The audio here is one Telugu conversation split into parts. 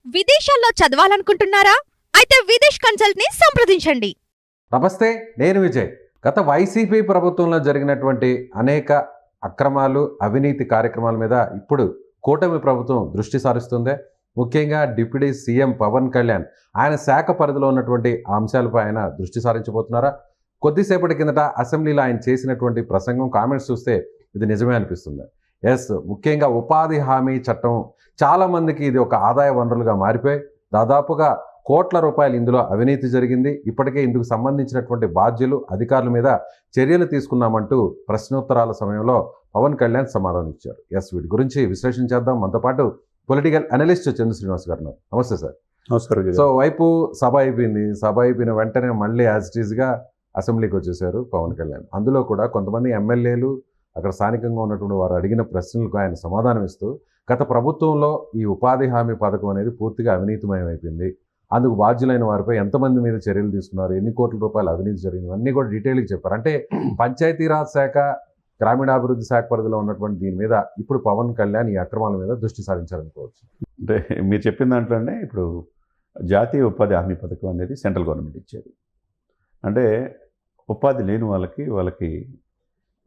విదేశాల్లో చదవాలనుకుంటున్నారా? అయితే విదేశ్ కన్సల్ట్ ని సంప్రదించండి. నమస్తే, నేను విజయ్. గత వైసీపీ ప్రభుత్వంలో జరిగినటువంటి అనేక అక్రమాలు, అవినీతి కార్యక్రమాల మీద ఇప్పుడు కూటమి ప్రభుత్వం దృష్టి సారిస్తుంది. ముఖ్యంగా డిప్యూటీ సీఎం పవన్ కళ్యాణ్ ఆయన శాఖ పరిధిలో ఉన్నటువంటి అంశాలపై ఆయన దృష్టి సారించబోతున్నారా? కొద్దిసేపటి కిందట అసెంబ్లీలో ఆయన చేసినటువంటి ప్రసంగం కామెంట్స్ చూస్తే ఇది నిజమే అనిపిస్తుంది. ముఖ్యంగా ఉపాధి హామీ చట్టం చాలామందికి ఇది ఒక ఆదాయ వనరులుగా మారిపోయి దాదాపుగా కోట్ల రూపాయలు ఇందులో అవినీతి జరిగింది. ఇప్పటికే ఇందుకు సంబంధించినటువంటి బాధ్యులు, అధికారుల మీద చర్యలు తీసుకున్నామంటూ ప్రశ్నోత్తరాల సమయంలో పవన్ కళ్యాణ్ సమాధానం ఇచ్చారు. వీటి గురించి విశ్లేషణ చేద్దాం. మనతో పాటు పొలిటికల్ అనలిస్ట్ చంద్ర శ్రీనివాస్ గారు ఉన్నారు. నమస్తే సార్. నమస్కారం. సో వైపు సభ అయిపోయింది. సభ అయిపోయిన వెంటనే మళ్ళీ యాజ్ ఇట్ ఈజ్గా అసెంబ్లీకి వచ్చేసారు పవన్ కళ్యాణ్. అందులో కూడా కొంతమంది ఎమ్మెల్యేలు, అక్కడ స్థానికంగా ఉన్నటువంటి వారు అడిగిన ప్రశ్నలకు ఆయన సమాధానం ఇస్తూ గత ప్రభుత్వంలో ఈ ఉపాధి హామీ పథకం అనేది పూర్తిగా అవినీతిమయం అయిపోయింది, అందుకు బాధ్యులైన వారిపై ఎంతమంది మీద చర్యలు తీసుకున్నారు, ఎన్ని కోట్ల రూపాయలు అవినీతి జరిగింది, అన్నీ కూడా డీటెయిల్గా చెప్పారు. అంటే పంచాయతీరాజ్ శాఖ, గ్రామీణాభివృద్ధి శాఖ పరిధిలో ఉన్నటువంటి దీని మీద ఇప్పుడు పవన్ కళ్యాణ్ ఈ అక్రమాల మీద దృష్టి సారించారనుకోవచ్చు. అంటే మీరు చెప్పిన దాంట్లోనే ఇప్పుడు జాతీయ ఉపాధి హామీ పథకం అనేది సెంట్రల్ గవర్నమెంట్ ఇచ్చేది. అంటే ఉపాధి లేని వాళ్ళకి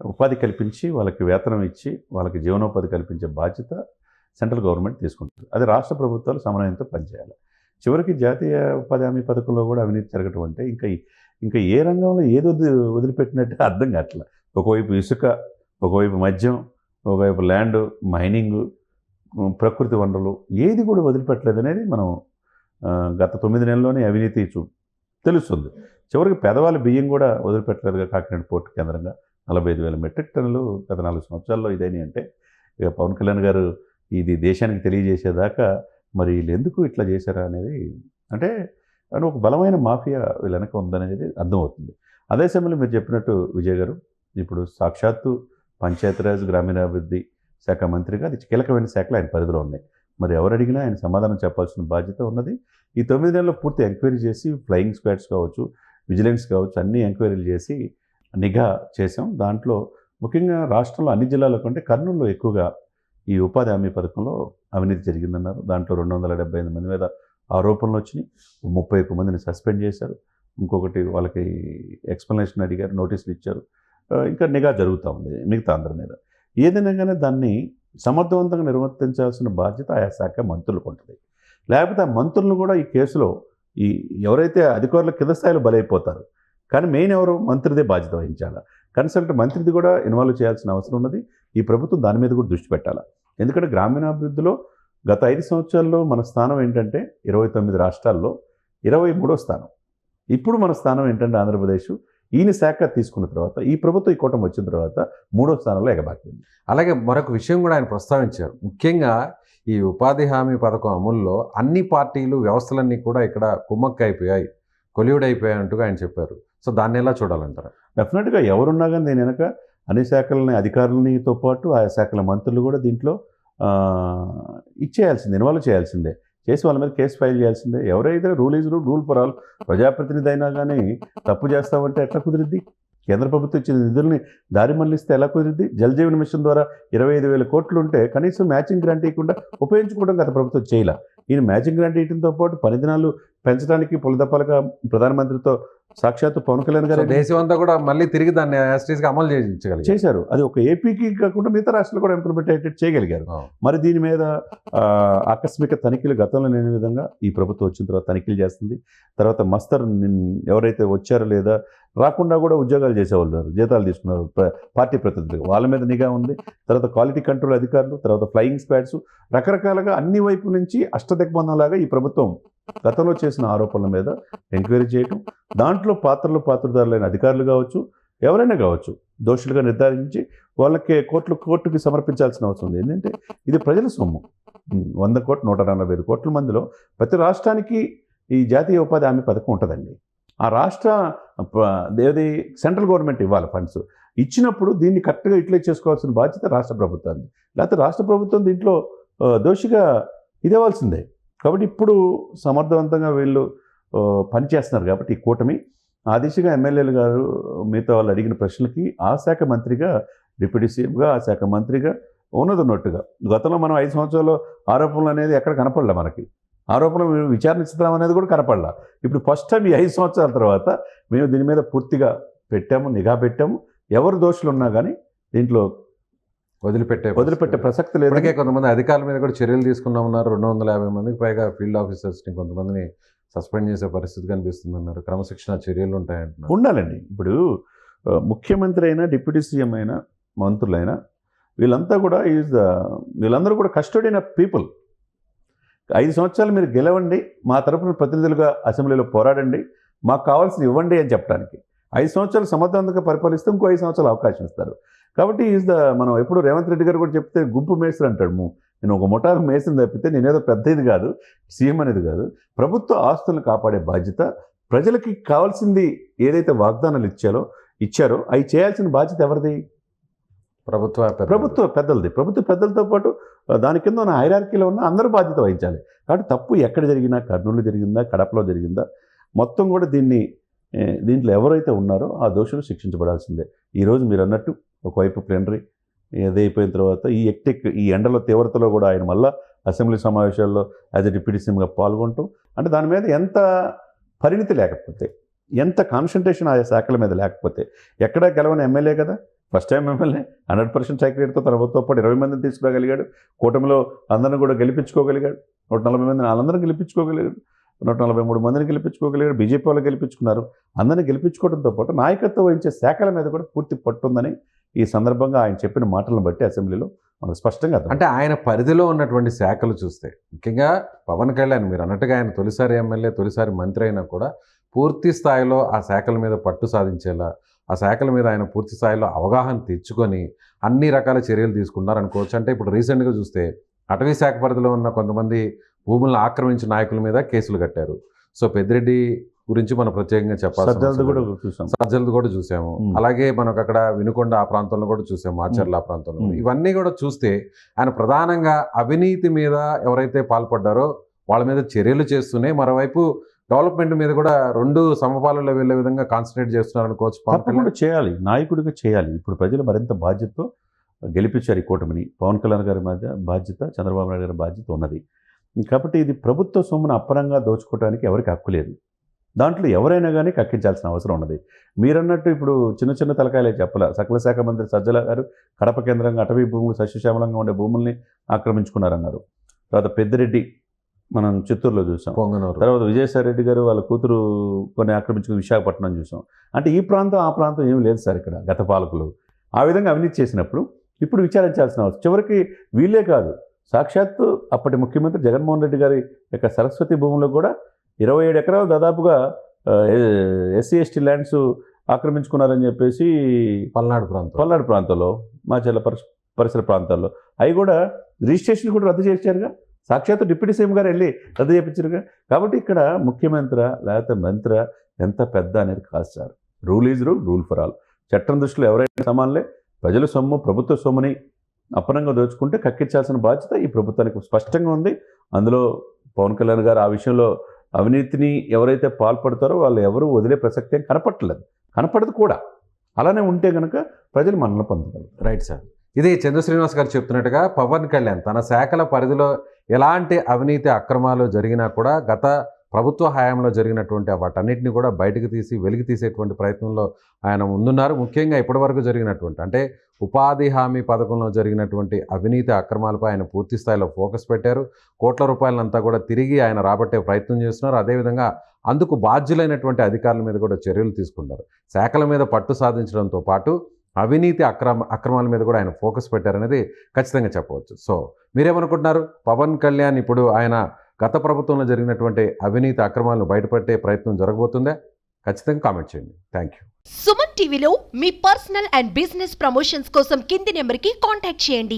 ఉపాధి కల్పించి, వాళ్ళకి వేతనం ఇచ్చి, వాళ్ళకి జీవనోపాధి కల్పించే బాధ్యత సెంట్రల్ గవర్నమెంట్ తీసుకుంటుంది. అది రాష్ట్ర ప్రభుత్వాలు సమన్వయంతో పనిచేయాలి. చివరికి జాతీయ ఉపాధి హామీ పథకంలో కూడా అవినీతి జరగటం అంటే ఇంకా ఏ రంగంలో ఏదో వదిలిపెట్టినట్టు అర్థం కావట్లేదు. ఒకవైపు ఇసుక, ఒకవైపు మద్యం, ఒకవైపు ల్యాండ్, మైనింగ్, ప్రకృతి వనరులు, ఏది కూడా వదిలిపెట్టలేదు అనేది మనం గత 9 నెలల్లోనే అవినీతి తెలుస్తుంది. చివరికి పేదవాళ్ళ బియ్యం కూడా వదిలిపెట్టలేదుగా. కాకినాడ పోర్టు కేంద్రంగా 45,000 మెట్రిక్ టన్నులు గత 4 సంవత్సరాల్లో ఇదని అంటే ఇక పవన్ కళ్యాణ్ గారు ఇది దేశానికి తెలియజేసేదాకా మరి వీళ్ళు ఎందుకు ఇట్లా చేశారా అనేది అంటే ఒక బలమైన మాఫియా వీళ్ళ వెనక ఉందనేది అర్థమవుతుంది. అదే సమయంలో మీరు చెప్పినట్టు విజయ్ గారు, ఇప్పుడు సాక్షాత్తు పంచాయతీరాజ్ గ్రామీణాభివృద్ధి శాఖ మంత్రిగా అది కీలకమైన శాఖలు ఆయన పరిధిలో ఉన్నాయి. మరి ఎవరు అడిగినా ఆయన సమాధానం చెప్పాల్సిన బాధ్యత ఉన్నది. ఈ 9 నెలల్లో పూర్తి ఎంక్వైరీ చేసి ఫ్లయింగ్ స్క్వాడ్స్ కావచ్చు, విజిలెన్స్ కావచ్చు, అన్ని ఎంక్వైరీలు చేసి నిఘా చేసాం. దాంట్లో ముఖ్యంగా రాష్ట్రంలో అన్ని జిల్లాల కంటే కర్నూలులో ఎక్కువగా ఈ ఉపాధి హామీ పథకంలో అవినీతి జరిగిందన్నారు. దాంట్లో 278 మంది మీద ఆరోపణలు వచ్చినాయి. 31 మందిని సస్పెండ్ చేశారు. ఇంకొకటి వాళ్ళకి ఎక్స్ప్లెనేషన్ అడిగారు, నోటీసులు ఇచ్చారు. ఇంకా నిఘా జరుగుతూ ఉంది మిగతా అందరి మీద. ఏదైనా కానీ దాన్ని సమర్థవంతంగా నిర్వర్తించాల్సిన బాధ్యత ఆయా శాఖ మంత్రులకు ఉంటుంది. లేకపోతే ఆ మంత్రులను కూడా ఈ కేసులో ఎవరైతే అధికారుల కింద స్థాయిలో బలైపోతారు, కానీ మెయిన్ ఎవరు, మంత్రిదే బాధ్యత వహించాలి. కన్సల్ట్ మంత్రిది కూడా ఇన్వాల్వ్ చేయాల్సిన అవసరం ఉన్నది. ఈ ప్రభుత్వం దాని మీద కూడా దృష్టి పెట్టాలి. ఎందుకంటే గ్రామీణాభివృద్ధిలో గత 5 సంవత్సరాల్లో మన స్థానం ఏంటంటే 29 రాష్ట్రాల్లో 23వ స్థానం. ఇప్పుడు మన స్థానం ఏంటంటే ఆంధ్రప్రదేశ్ ఈయన శాఖ తీసుకున్న తర్వాత, ఈ ప్రభుత్వం ఈ కూటమి వచ్చిన తర్వాత 3వ స్థానంలో ఎగబాకింది. అలాగే మరొక విషయం కూడా ఆయన ప్రస్తావించారు. ముఖ్యంగా ఈ ఉపాధి హామీ పథకం అమలులో అన్ని పార్టీలు, వ్యవస్థలన్నీ కూడా ఇక్కడ కుమ్మక్కైపోయాయి, కొల్యూడ్ అయిపోయాయి అంటూ ఆయన చెప్పారు. సో దాన్ని ఎలా చూడాలంటారు? డెఫినెట్గా ఎవరున్నా కానీ దీని వెనక అన్ని శాఖలని, అధికారులనితో పాటు ఆయా శాఖల మంత్రులు కూడా దీంట్లో ఇచ్చేయాల్సిందే, ఇన్వాల్వ్ చేయాల్సిందే, చేసి వాళ్ళ మీద కేసు ఫైల్ చేయాల్సిందే. ఎవరైతే rule is rule for all. ప్రజాప్రతినిధి అయినా కానీ తప్పు చేస్తామంటే ఎట్లా కుదిరిద్ది? కేంద్ర ప్రభుత్వం ఇచ్చిన నిధుల్ని దారి మళ్లిస్తే ఎలా కుదిరిద్ది? జల్ జీవన్ మిషన్ ద్వారా 25,000 కోట్లు ఉంటే కనీసం మ్యాచింగ్ గ్రాంట్ ఇవ్వకుండా ఉపయోగించుకోవడం గత ప్రభుత్వం చేయలే. ఈయన మ్యాచింగ్ గ్రాంట్ ఇవ్వడంతో పాటు 10 దినాలు పెంచడానికి పులదప్పలుగా ప్రధానమంత్రితో సాక్షాత్తు పవన్ కళ్యాణ్ గారు దేశం అంతా కూడా మళ్ళీ తిరిగి దాన్ని యాస్టీస్గా అమలు చేశారు. అది ఒక ఏపీకి కాకుండా మిగతా రాష్ట్రాలు కూడా ఇంప్లిమెంట్ అయ్యేటట్టు చేయగలిగారు. మరి దీని మీద ఆకస్మిక తనిఖీలు గతంలో లేని విధంగా ఈ ప్రభుత్వం వచ్చిన తర్వాత తనిఖీలు చేస్తుంది. తర్వాత మస్తర్ ఎవరైతే వచ్చారో లేదా రాకుండా కూడా ఉద్యోగాలు చేసేవాళ్ళు, జీతాలు తీసుకున్నారు పార్టీ ప్రతినిధులు, వాళ్ళ మీద నిఘా ఉంది. తర్వాత క్వాలిటీ కంట్రోల్ అధికారులు, తర్వాత ఫ్లయింగ్ స్క్వాడ్స్, రకరకాలుగా అన్ని వైపుల నుంచి అష్టదిగ్బంధంలాగా ఈ ప్రభుత్వం గతంలో చేసిన ఆరోపణల మీద ఎంక్వైరీ చేయటం, దాంట్లో పాత్రదారులైన అధికారులు కావచ్చు, ఎవరైనా కావచ్చు, దోషులుగా నిర్ధారించి వాళ్ళకి కోర్టుకి సమర్పించాల్సిన అవసరం ఉంది. ఏంటంటే ఇది ప్రజల సొమ్ము. 100 కోట్లు, 145 కోట్ల మందిలో ప్రతి రాష్ట్రానికి ఈ జాతీయ ఉపాధి హామీ పథకం ఉంటుందండి. ఆ రాష్ట్ర ఏది సెంట్రల్ గవర్నమెంట్ ఇవ్వాలి ఫండ్స్. ఇచ్చినప్పుడు దీన్ని కరెక్ట్గా యూటిలైజ్ చేసుకోవాల్సిన బాధ్యత రాష్ట్ర ప్రభుత్వాన్ని. లేకపోతే రాష్ట్ర ప్రభుత్వం దీంట్లో దోషిగా ఇదేవాల్సిందే. కాబట్టి ఇప్పుడు సమర్థవంతంగా వీళ్ళు పనిచేస్తున్నారు కాబట్టి ఈ కూటమి ఆ దిశగా ఎమ్మెల్యేలు గారు మిగతా వాళ్ళు అడిగిన ప్రశ్నలకి ఆ శాఖ మంత్రిగా, డిప్యూటీ సీఎంగా, ఆ శాఖ మంత్రిగా ఉన్నట్టుగా గతంలో మనం 5 సంవత్సరాల్లో ఆరోపణలు అనేది ఎక్కడ కనపడలే మనకి. ఆరోపణలు మేము విచారించుతాం అనేది కూడా కనపడలా. ఇప్పుడు ఫస్ట్ టైం ఈ 5 సంవత్సరాల తర్వాత మేము దీని మీద పూర్తిగా నిఘా పెట్టాము. ఎవరు దోషులు ఉన్నా కానీ దీంట్లో వదిలిపెట్టే ప్రసక్తి లేదు. ఇప్పటికే కొంతమంది అధికారుల మీద కూడా చర్యలు తీసుకున్నామన్నారు. 250 మందికి పైగా ఫీల్డ్ ఆఫీసర్స్ని కొంతమందిని సస్పెండ్ చేసే పరిస్థితి కనిపిస్తుందన్నారు. క్రమశిక్షణ చర్యలు ఉంటాయంటున్నారు. ఉండాలండి. ఇప్పుడు ముఖ్యమంత్రి అయినా, డిప్యూటీ సీఎం అయినా, మంత్రులైనా వీళ్ళంతా కూడా వీళ్ళందరూ కూడా కస్టోడియన్ ఆఫ్ పీపుల్. 5 సంవత్సరాలు మీరు గెలవండి, మా తరపున ప్రతినిధులుగా అసెంబ్లీలో పోరాడండి, మాకు కావాల్సింది ఇవ్వండి అని చెప్పడానికి. 5 సంవత్సరాలు సమర్థవంతంగా పరిపాలిస్తే ఇంకో 5 సంవత్సరాలు అవకాశం ఇస్తారు. కాబట్టి మనం ఎప్పుడు రేవంత్ రెడ్డి గారు కూడా చెప్తే గుంపు మేస్త్రి అంటాడు. నేను ఒక ముఠాకు మేస్త్రిని తప్పితే నేనేదో పెద్ద ఇది కాదు, సీఎం అనేది కాదు. ప్రభుత్వ ఆస్తులను కాపాడే బాధ్యత, ప్రజలకి కావాల్సింది ఏదైతే వాగ్దానాలు ఇచ్చారో అవి చేయాల్సిన బాధ్యత ఎవరిది? ప్రభుత్వ పెద్దలది. ప్రభుత్వ పెద్దలతో పాటు దాని కింద ఉన్న హైరార్కీలో ఉన్న అందరూ బాధ్యత వహించాలి. కాబట్టి తప్పు ఎక్కడ జరిగినా, కర్నూలు జరిగిందా, కడపలో జరిగిందా, మొత్తం కూడా దీంట్లో ఎవరైతే ఉన్నారో ఆ దోషులు శిక్షించబడాల్సిందే. ఈరోజు మీరు అన్నట్టు ఒకవైపు ప్లీనరీ ఏదైపోయిన తర్వాత ఈ ఎండలో తీవ్రతలో కూడా ఆయన మళ్ళా అసెంబ్లీ సమావేశాల్లో యాజ్ ఎ డిప్యూటీ సీఎంగా పాల్గొంటూ, అంటే దాని మీద ఎంత పరిణితి లేకపోతే, ఎంత కాన్సన్ట్రేషన్ ఆ శాఖల మీద లేకపోతే, ఎక్కడా గెలవని ఎమ్మెల్యే కదా, ఫస్ట్ టైం ఎమ్మెల్యే 100% సైక్రేట్తో తనతో పాటు 20 మందిని తీసుకురాగలిగాడు. కూటమిలో అందరిని కూడా గెలిపించుకోగలిగాడు. 140 మందిని వాళ్ళందరినీ గెలిపించుకోగలిగాడు. 143 మందిని గెలిపించుకోగలిగాడు. బీజేపీ వాళ్ళు గెలిపించుకున్నారు. అందరినీ గెలిపించుకోవడంతో పాటు నాయకత్వం వహించే శాఖల మీద కూడా పూర్తి పట్టుందని ఈ సందర్భంగా ఆయన చెప్పిన మాటలను బట్టి అసెంబ్లీలో మనకు స్పష్టంగా అంటే ఆయన పరిధిలో ఉన్నటువంటి శాఖలు చూస్తే, ముఖ్యంగా పవన్ కళ్యాణ్ మీరు అన్నట్టుగా ఆయన తొలిసారి ఎమ్మెల్యే, తొలిసారి మంత్రి అయినా కూడా పూర్తి స్థాయిలో ఆ శాఖల మీద పట్టు సాధించేలా, ఆ శాఖల మీద ఆయన పూర్తి స్థాయిలో అవగాహన తెచ్చుకొని అన్ని రకాల చర్యలు తీసుకున్నారు అనుకోవచ్చు. అంటే ఇప్పుడు రీసెంట్గా చూస్తే అటవీ శాఖ పరిధిలో ఉన్న కొంతమంది భూములను ఆక్రమించిన నాయకుల మీద కేసులు కట్టారు. సో పెద్దిరెడ్డి గురించి మనం ప్రత్యేకంగా చెప్పాలి. సజ్జలది కూడా చూసాము. అలాగే మనకు అక్కడ వినుకొండ ఆ ప్రాంతంలో కూడా చూసాము, మాచర్ల ఆ ప్రాంతంలో. ఇవన్నీ కూడా చూస్తే ఆయన ప్రధానంగా అవినీతి మీద ఎవరైతే పాల్పడ్డారో వాళ్ళ మీద చర్యలు చేస్తూనే మరోవైపు డెవలప్మెంట్ మీద కూడా 2 సమపాలలో వెళ్ళే విధంగా కాన్సన్ట్రేట్ చేస్తున్నారు అనుకోవచ్చు. తప్పకుండా చేయాలి, నాయకుడిగా చేయాలి. ఇప్పుడు ప్రజలు మరింత బాధ్యతతో గెలిపించారు ఈ కూటమిని. పవన్ కళ్యాణ్ గారి మధ్య బాధ్యత, చంద్రబాబు నాయుడు గారి బాధ్యత ఉన్నది. కాబట్టి ఇది ప్రభుత్వ సొమ్మును అప్పనంగా దోచుకోవడానికి ఎవరికి హక్కు లేదు. దాంట్లో ఎవరైనా కానీ కక్కించాల్సిన అవసరం ఉన్నది. మీరన్నట్టు ఇప్పుడు చిన్న తలకాయలే చెప్పాల. సకల శాఖ మంత్రి సజ్జల గారు కడప కేంద్రంగా అటవీ భూములు, సస్యశ్యామలంగా ఉండే భూముల్ని ఆక్రమించుకున్నారన్నారు. తర్వాత పెద్దిరెడ్డి మనం చిత్తూరులో చూసాం. తర్వాత విజయసాయి రెడ్డి గారు వాళ్ళ కూతురు కొన్ని ఆక్రమించుకుని విశాఖపట్నం చూసాం. అంటే ఈ ప్రాంతం ఆ ప్రాంతం ఏమి లేదు సార్ ఇక్కడ. గత పాలకులు ఆ విధంగా అవినీతి చేసినప్పుడు ఇప్పుడు విచారించాల్సిన అవసరం. చివరికి వీళ్ళే కాదు, సాక్షాత్తు అప్పటి ముఖ్యమంత్రి జగన్మోహన్ రెడ్డి గారి యొక్క సరస్వతి భూముల్లో కూడా 27 ఎకరాలు దాదాపుగా SC/ST ల్యాండ్స్ ఆక్రమించుకున్నారని చెప్పేసి పల్నాడు ప్రాంతంలో, మాచర్ల పరిసర ప్రాంతాల్లో అవి కూడా రిజిస్ట్రేషన్ కూడా రద్దు చేశారుగా. సాక్షాత్తు డిప్యూటీ సీఎం గారు వెళ్ళి రద్దు చేయించారుగా. కాబట్టి ఇక్కడ ముఖ్యమంత్రి లేకపోతే మంత్రి ఎంత పెద్ద అనేది కాదు sir. Rule is rule for all. చట్టం దృష్టిలో ఎవరైనా సమానలే. ప్రజల సొమ్ము, ప్రభుత్వ సొమ్ముని అప్పనంగా దోచుకుంటే కక్కించాల్సిన బాధ్యత ఈ ప్రభుత్వానికి స్పష్టంగా ఉంది. అందులో పవన్ కళ్యాణ్ గారు ఆ విషయంలో అవినీతిని ఎవరైతే పాల్పడతారో వాళ్ళు ఎవరు వదిలే ప్రసక్తి కనపడదు కూడా. అలానే ఉంటే కనుక ప్రజలు మనల్ని పొందగలరు. Right sir. ఇది చంద్ర శ్రీనివాస్ గారు చెప్తున్నట్టుగా పవన్ కళ్యాణ్ తన శాఖల పరిధిలో ఎలాంటి అవినీతి అక్రమాలు జరిగినా కూడా గత ప్రభుత్వ హయాంలో జరిగినటువంటి వాటన్నిటిని కూడా బయటకు తీసి వెలికి తీసేటువంటి ప్రయత్నంలో ఆయన ముందున్నారు. ముఖ్యంగా ఇప్పటివరకు జరిగినటువంటి అంటే ఉపాధి హామీ పథకంలో జరిగినటువంటి అవినీతి అక్రమాలపై ఆయన పూర్తి స్థాయిలో ఫోకస్ పెట్టారు. కోట్ల రూపాయలంతా కూడా తిరిగి ఆయన రాబట్టే ప్రయత్నం చేస్తున్నారు. అదేవిధంగా అందుకు బాధ్యులైనటువంటి అధికారుల మీద కూడా చర్యలు తీసుకుంటారు. శాఖల మీద పట్టు సాధించడంతో పాటు అవినీతి అక్రమాల మీద కూడా ఆయన ఫోకస్ పెట్టారనేది ఖచ్చితంగా చెప్పవచ్చు. సో మీరేమనుకుంటున్నారు? పవన్ కళ్యాణ్ ఇప్పుడు ఆయన గత ప్రభుత్వంలో జరిగినటువంటి అవినీతి అక్రమాలను బయటపట్టే ప్రయత్నం జరగబోతుందా? ఖచ్చితంగా కామెంట్ చేయండి. Thank you. సుమన్ టీవీలో మీ పర్సనల్ అండ్ బిజినెస్ ప్రమోషన్స్ కోసం కింది నెంబర్కి కాంటాక్ట్ చేయండి.